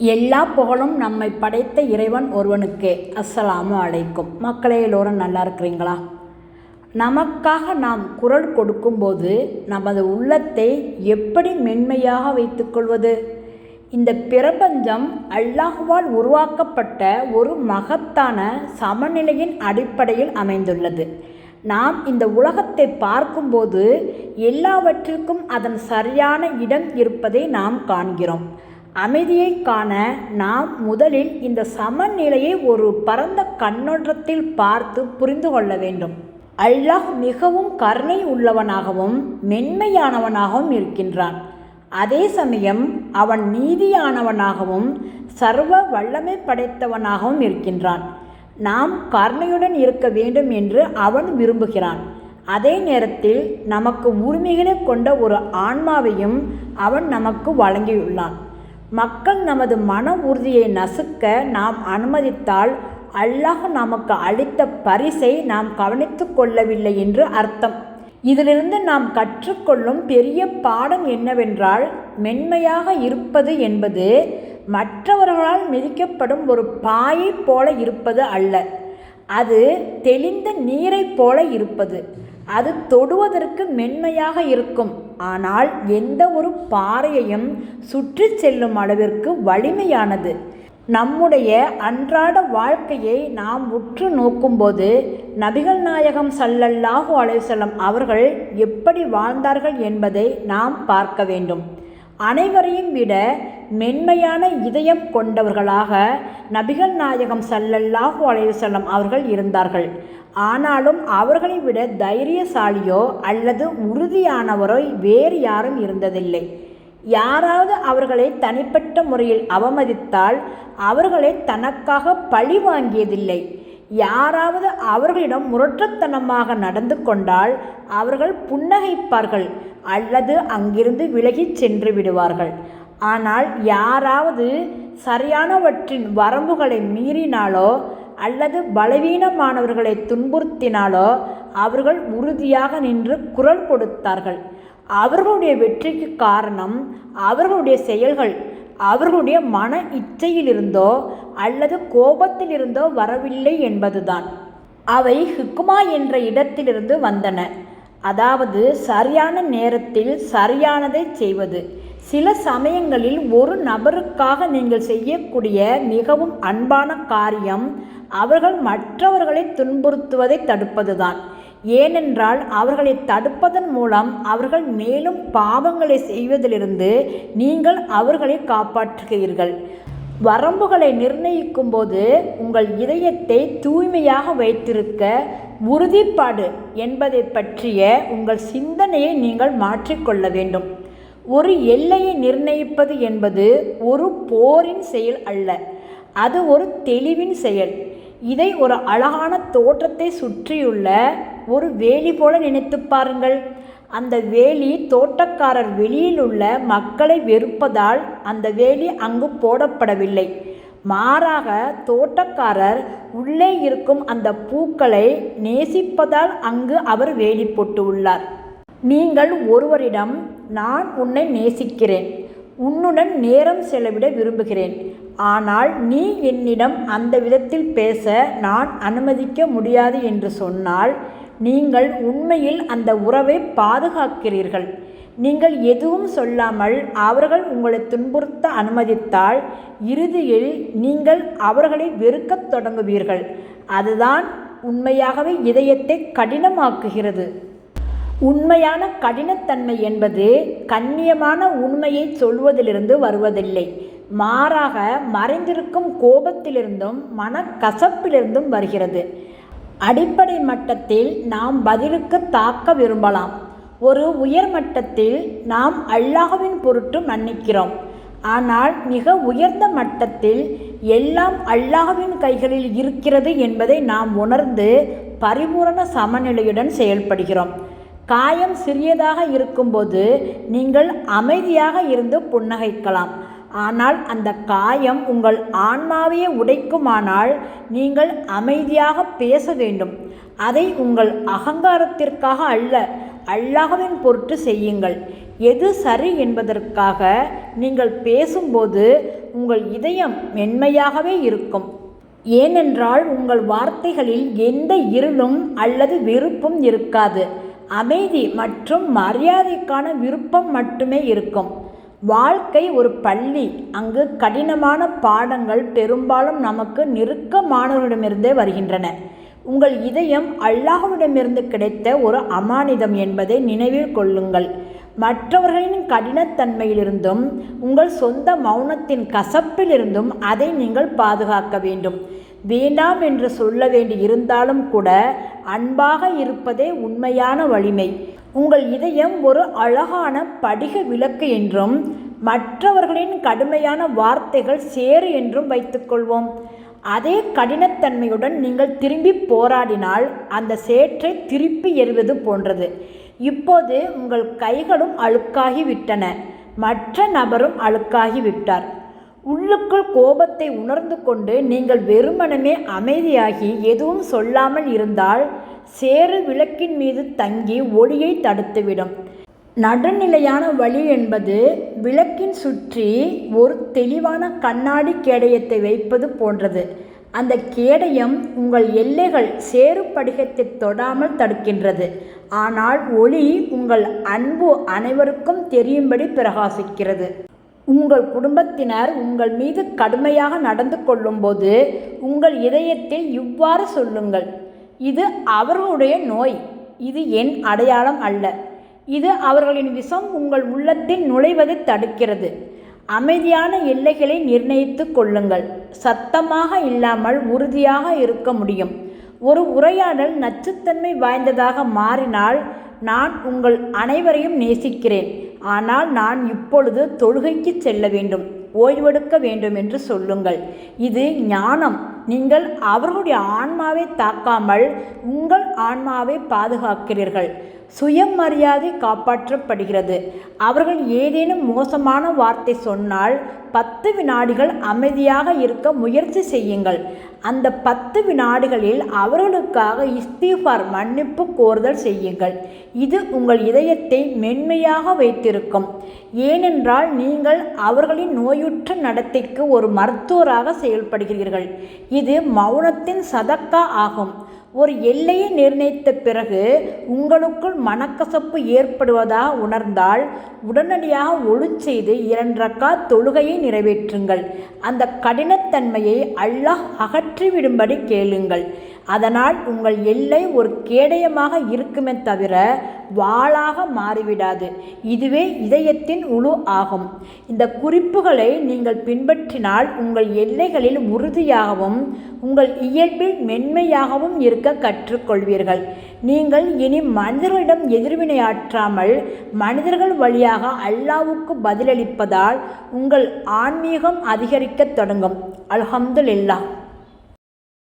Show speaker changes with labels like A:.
A: எல்லா புகழும் நம்மை படைத்த இறைவன் ஒருவனுக்கே. அஸ்ஸலாமு அலைக்கும். மக்களே, எல்லோரும் நல்லா இருக்கிறீங்களா? நமக்காக நாம் குரல் கொடுக்கும்போது நமது உள்ளத்தை எப்படி மென்மையாக வைத்துக்கொள்வது? இந்த பிரபஞ்சம் அல்லாஹ்வால் உருவாக்கப்பட்ட ஒரு மகத்தான சமநிலையின் அடிப்படையில் அமைந்துள்ளது. நாம் இந்த உலகத்தை பார்க்கும்போது எல்லாவற்றிற்கும் அதன் சரியான இடம் இருப்பதை நாம் காண்கிறோம். அமைதியை காண நாம் முதலில் இந்த சமநிலையை ஒரு பரந்த கண்ணோட்டத்தில் பார்த்து புரிந்து கொள்ள வேண்டும். அல்லாஹ் மிகவும் கருணை உள்ளவனாகவும் மென்மையானவனாகவும் இருக்கின்றான். அதே சமயம் அவன் நீதியானவனாகவும் சர்வ வல்லமை படைத்தவனாகவும் இருக்கின்றான். நாம் கருணையுடன் இருக்க வேண்டும் என்று அவன் விரும்புகிறான். அதே நேரத்தில் நமக்கு உரிமைகளை கொண்ட ஒரு ஆன்மாவையும் அவன் நமக்கு வழங்கியுள்ளான். மக்கள் நமது மன உறுதியை நசுக்க நாம் அனுமதித்தால் அல்லாஹ் நமக்கு அளித்த பரிசை நாம் கவனித்து கொள்ளவில்லை என்று அர்த்தம். இதிலிருந்து நாம் கற்றுக்கொள்ளும் பெரிய பாடம் என்னவென்றால், மென்மையாக இருப்பது என்பது மற்றவர்களால் மிதிக்கப்படும் ஒரு பாயை போல இருப்பது அல்ல. அது தெளிந்த நீரை போல இருப்பது. அது தொடுவதற்கு மென்மையாக இருக்கும், ஆனால் எந்த ஒரு பாறையையும் சுற்றி செல்லும் அளவிற்கு வலிமையானது. நம்முடைய அன்றாட வாழ்க்கையை நாம் உற்று நோக்கும்போது நபிகள் நாயகம் ஸல்லல்லாஹு அலைஹி வஸல்லம் அவர்கள் எப்படி வாழ்ந்தார்கள் என்பதை நாம் பார்க்க வேண்டும். அனைவரையும் விட மென்மையான இதயம் கொண்டவர்களாக நபிகள் நாயகம் ஸல்லல்லாஹு அலைஹி வஸல்லம் அவர்கள் இருந்தார்கள். ஆனாலும் அவர்களை விட தைரியசாலியோ அல்லது உறுதியானவரோ வேறு யாரும் இருந்ததில்லை. யாராவது அவர்களை தனிப்பட்ட முறையில் அவமதித்தால் அவர்களை தனக்காக பழி வாங்கியதில்லை. யாராவது அவர்களிடம் முரட்டுத்தனமாக நடந்து கொண்டால் அவர்கள் புன்னகைப்பார்கள் அல்லது அங்கிருந்து விலகிச் சென்று விடுவார்கள். ஆனால் யாராவது சரியானவற்றின் வரம்புகளை மீறினாலோ அல்லது பலவீனமானவர்களை துன்புறுத்தினாலோ அவர்கள் உறுதியாக நின்று குரல் கொடுத்தார்கள். அவர்களுடைய வெற்றிக்கு காரணம் அவர்களுடைய செயல்கள் அவர்களுடைய மன இச்சையிலிருந்தோ அல்லது கோபத்திலிருந்தோ வரவில்லை என்பதுதான். அவை ஹிக்மா என்ற இடத்திலிருந்து வந்தன. அதாவது சரியான நேரத்தில் சரியானதை செய்வது. சில சமயங்களில் ஒரு நபருக்காக நீங்கள் செய்யக்கூடிய மிகவும் அன்பான காரியம் அவர்கள் மற்றவர்களை துன்புறுத்துவதை தடுப்பதுதான். ஏனென்றால் அவர்களை தடுப்பதன் மூலம் அவர்கள் மேலும் பாவங்களை செய்வதிலிருந்து நீங்கள் அவர்களை காப்பாற்றுகிறீர்கள். வரம்புகளை நிர்ணயிக்கும் போது உங்கள் இதயத்தை தூய்மையாக வைத்திருக்க உறுதிப்பாடு என்பதை பற்றிய உங்கள் சிந்தனையை நீங்கள் மாற்றிக்கொள்ள வேண்டும். ஒரு எல்லையை நிர்ணயிப்பது என்பது ஒரு போரின் செயல் அல்ல, அது ஒரு தெளிவின் செயல். இதை ஒரு அழகான தோற்றத்தை சுற்றியுள்ள ஒரு வேலி போல நினைத்து பாருங்கள். அந்த வேலி தோட்டக்காரர் வெளியில் உள்ள மக்களை வெறுப்பதால் அந்த வேலி அங்கு போடப்படவில்லை. மாறாக தோட்டக்காரர் உள்ளே இருக்கும் அந்த பூக்களை நேசிப்பதால் அங்கு அவர் வேலி போட்டு உள்ளார். நீங்கள் ஒருவரிடம், நான் உன்னை நேசிக்கிறேன், உன்னுடன் நேரம் செலவிட விரும்புகிறேன், ஆனால் நீ என்னிடம் அந்த விதத்தில் பேச நான் அனுமதிக்க முடியாது என்று சொன்னால் நீங்கள் உண்மையில் அந்த உறவை பாதுகாக்கிறீர்கள். நீங்கள் எதுவும் சொல்லாமல் அவர்கள் உங்களை துன்புறுத்த அனுமதித்தால் இறுதியில் நீங்கள் அவர்களை வெறுக்கத் தொடங்குவீர்கள். அதுதான் உண்மையாகவே இதயத்தை கடினமாக்குகிறது. உண்மையான கடினத்தன்மை என்பது கண்ணியமான உண்மையை சொல்வதிலிருந்து வருவதில்லை, மாறாக மறைந்திருக்கும் கோபத்திலிருந்தும் மனக்கசப்பிலிருந்தும் வருகிறது. அடிப்படை மட்டத்தில் நாம் பதிலுக்கு தாக்க விரும்பலாம். ஒரு உயர் மட்டத்தில் நாம் அல்லாஹ்வின் பொருட்டு மன்னிக்கிறோம். ஆனால் மிக உயர்ந்த மட்டத்தில் எல்லாம் அல்லாஹ்வின் கைகளில் இருக்கிறது என்பதை நாம் உணர்ந்து பரிபூரண சமநிலையுடன் செயல்படுகிறோம். காயம் சிறியதாக இருக்கும்போது நீங்கள் அமைதியாக இருந்து புன்னகைக்கலாம். ஆனால் அந்த காயம் உங்கள் ஆன்மாவையே உடைக்குமானால் நீங்கள் அமைதியாக பேச வேண்டும். அதை உங்கள் அகங்காரத்திற்காக அல்ல, அல்லாஹ்வின் பொருட்டு செய்யுங்கள். எது சரி என்பதற்காக நீங்கள் பேசும்போது உங்கள் இதயம் மென்மையாகவே இருக்கும். ஏனென்றால் உங்கள் வார்த்தைகளில் எந்த இருளும் அல்லது வெறுப்பும் இருக்காது. அமைதி மற்றும் மரியாதைக்கான விருப்பம் மட்டுமே இருக்கும். வாழ்க்கை ஒரு பள்ளி. அங்கு கடினமான பாடங்கள் பெரும்பாலும் நமக்கு நெருக்கமானவரிடமிருந்தே வருகின்றன. உங்கள் இதயம் அல்லாஹ்விடமிருந்து கிடைத்த ஒரு அமானிதம் என்பதை நினைவில் கொள்ளுங்கள். மற்றவர்களின் கடினத்தன்மையிலிருந்தும் உங்கள் சொந்த மௌனத்தின் கசப்பிலிருந்தும் அதை நீங்கள் பாதுகாக்க வேண்டும். வேண்டாம் என்று சொல்ல வேண்டி இருந்தாலும் கூட அன்பாக இருப்பதே உண்மையான வலிமை. உங்கள் இதயம் ஒரு அழகான படிக விளக்கு என்றும் மற்றவர்களின் கடுமையான வார்த்தைகள் சேறு என்றும் வைத்துக்கொள்வோம். அதே கடினத்தன்மையுடன் நீங்கள் திரும்பி போராடினால் அந்த சேற்றை திருப்பி எறிவது போன்றது. இப்போது உங்கள் கைகளும் அழுக்காகிவிட்டன, மற்ற நபரும் அழுக்காகிவிட்டார். உள்ளுக்குள் கோபத்தை உணர்ந்து கொண்டு நீங்கள் வெறுமனமே அமைதியாகி எதுவும் சொல்லாமல் இருந்தால் சேறு விளக்கின் மீது தங்கி ஒளியை தடுத்துவிடும். நடுநிலையான வழி என்பது விளக்கின் சுற்றி ஒரு தெளிவான கண்ணாடி கேடயத்தை வைப்பது போன்றது. அந்த கேடயம் உங்கள் எல்லைகள் சேறு படிகத்தை தொடாமல் தடுக்கின்றது. ஆனால் ஒளி உங்கள் அன்பு அனைவருக்கும் தெரியும்படி பிரகாசிக்கிறது. உங்கள் குடும்பத்தினர் உங்கள் மீது கடுமையாக நடந்து கொள்ளும்போது உங்கள் இதயத்தில் இவ்வாறு சொல்லுங்கள்: இது அவர்களுடைய நோய், இது என் அடையாளம் அல்ல. இது அவர்களின் விஷம் உங்கள் உள்ளத்தில் நுழைவதை தடுக்கிறது. அமைதியான எல்லைகளை நிர்ணயித்து கொள்ளுங்கள். சத்தமாக இல்லாமல் உறுதியாக இருக்க முடியும். ஒரு உரையாடல் நச்சுத்தன்மை வாய்ந்ததாக மாறினால், நான் உங்கள் அனைவரையும் நேசிக்கிறேன், ஆனால் நான் இப்பொழுது தொழுகைக்கு செல்ல வேண்டும், ஓய்வெடுக்க வேண்டும் என்று சொல்லுங்கள். இது ஞானம். நீங்கள் அவர்களுடைய ஆன்மாவை தாக்காமல் உங்கள் ஆன்மாவை பாதுகாக்கிறீர்கள். சுயமரியாதை காப்பாற்றப்படுகிறது. அவர்கள் ஏதேனும் மோசமான வார்த்தை சொன்னால் 10 வினாடிகள் அமைதியாக இருக்க முயற்சி செய்யுங்கள். அந்த 10 வினாடிகளில் அவர்களுக்காக இஸ்திஃபார், மன்னிப்பு கோருதல் செய்யுங்கள். இது உங்கள் இதயத்தை மென்மையாக வைத்திருக்கும். ஏனென்றால் நீங்கள் அவர்களின் நோயுற்ற நடத்தைக்கு ஒரு மருத்துவராக செயல்படுகிறீர்கள். இது மௌனத்தின் சதக்கா ஆகும். ஒரு எல்லையை நிர்ணயித்த பிறகு உங்களுக்குள் மனக்கசப்பு ஏற்படுவதாக உணர்ந்தால் உடனடியாக ஒழு செய்து 2 ரக்காத் தொழுகையை நிறைவேற்றுங்கள். அந்த கடினத்தன்மையை அல்லாஹ் அகற்றிவிடும்படி கேளுங்கள். அதனால் உங்கள் எல்லை ஒரு கேடயமாக இருக்குமே தவிர வாளாக மாறிவிடாது. இதுவே இதயத்தின் உழு ஆகும். இந்த குறிப்புகளை நீங்கள் பின்பற்றினால் உங்கள் எல்லைகளில் உறுதியாகவும் உங்கள் இயல்பில் மென்மையாகவும் இருக்க கற்றுக்கொள்வீர்கள். நீங்கள் இனி மனிதர்களிடம் எதிர்வினையாற்றாமல் மனிதர்கள் வழியாக அல்லாஹ்வுக்கு பதிலளிப்பதால் உங்கள் ஆன்மீகம் அதிகரிக்கத் தொடங்கும். அல்ஹம்துலில்லாஹ்.